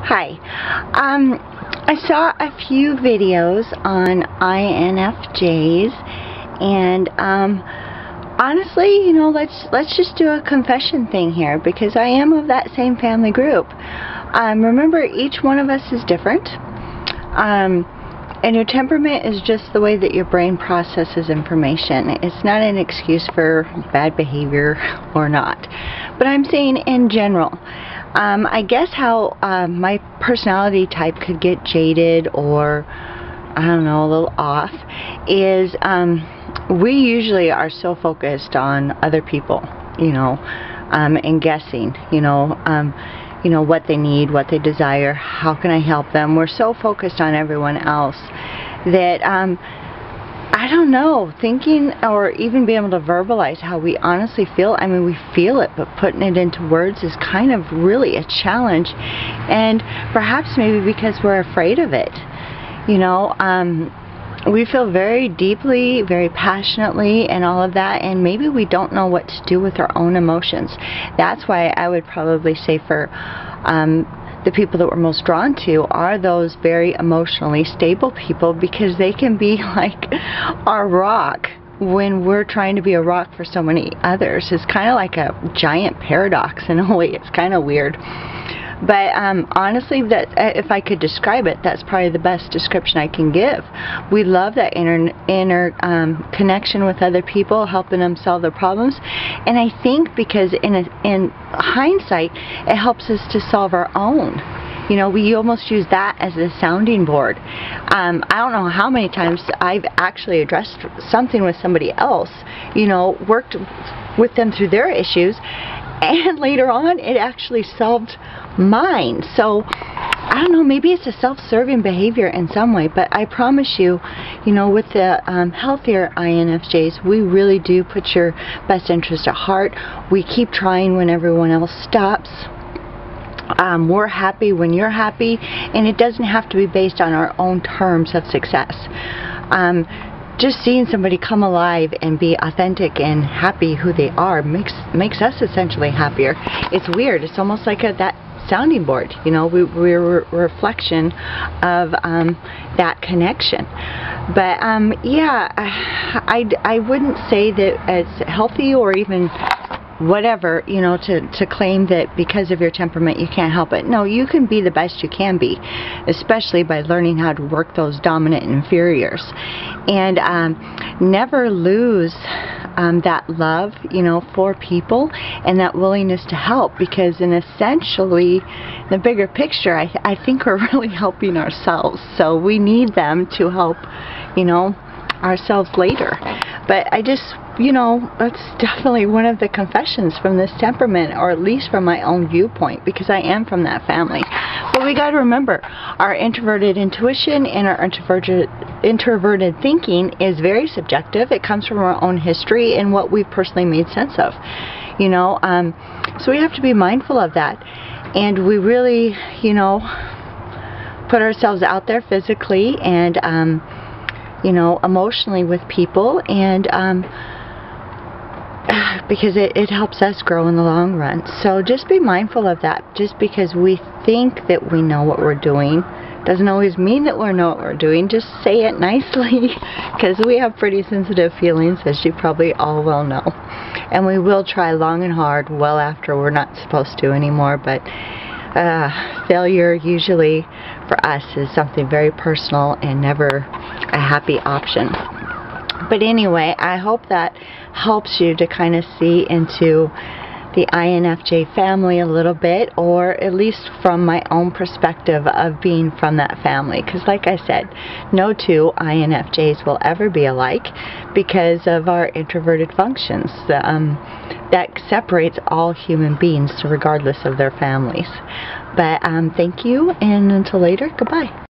Hi. I saw a few videos on INFJs, and honestly, let's just do a confession thing here, because I am of that same family group. Remember, each one of us is different, and your temperament is just the way that your brain processes information. It's not an excuse for bad behavior or not, but I'm saying in general. I guess how my personality type could get jaded or, I don't know, a little off is we usually are so focused on other people, and guessing, what they need, what they desire, how can I help them. We're so focused on everyone else that I don't know, thinking or even being able to verbalize how we honestly feel. I mean, we feel it, but putting it into words is kind of really a challenge, and perhaps maybe because we're afraid of it. We feel very deeply, very passionately, and all of that, and maybe we don't know what to do with our own emotions. That's why I would probably say for the people that we're most drawn to are those very emotionally stable people, because they can be like our rock when we're trying to be a rock for so many others. It's kind of like a giant paradox in a way. It's kind of weird. But honestly, that if I could describe it, that's probably the best description I can give. We love that inner connection with other people, helping them solve their problems. And I think because in hindsight, it helps us to solve our own. We almost use that as a sounding board. I don't know how many times I've actually addressed something with somebody else, worked with them through their issues, and later on it actually solved mine. So I don't know, maybe it's a self-serving behavior in some way, but I promise you, with the healthier INFJs, we really do put your best interest at heart. We keep trying when everyone else stops. We're happy when you're happy, and it doesn't have to be based on our own terms of success. Just seeing somebody come alive and be authentic and happy who they are makes us essentially happier. It's weird. It's almost like that sounding board. We're a reflection of that connection. But yeah, I wouldn't say that it's healthy or even whatever, to claim that because of your temperament you can't help it. No, you can be the best you can be, especially by learning how to work those dominant and inferiors, and never lose that love, for people, and that willingness to help, because in essentially the bigger picture, I think we're really helping ourselves, so we need them to help, ourselves later. But I just, that's definitely one of the confessions from this temperament, or at least from my own viewpoint, because I am from that family. But we got to remember, our introverted intuition and our introverted thinking is very subjective. It comes from our own history and what we've personally made sense of. So we have to be mindful of that. And we really, put ourselves out there physically and emotionally with people, and because it helps us grow in the long run. So just be mindful of that. Just because we think that we know what we're doing doesn't always mean that we know what we're doing. Just say it nicely, because we have pretty sensitive feelings, as you probably all well know, and we will try long and hard well after we're not supposed to anymore. But failure usually for us is something very personal and never a happy option. But anyway, I hope that helps you to kind of see into the INFJ family a little bit, or at least from my own perspective of being from that family. Because like I said, no two INFJs will ever be alike because of our introverted functions. That separates all human beings regardless of their families. But thank you, and until later, goodbye.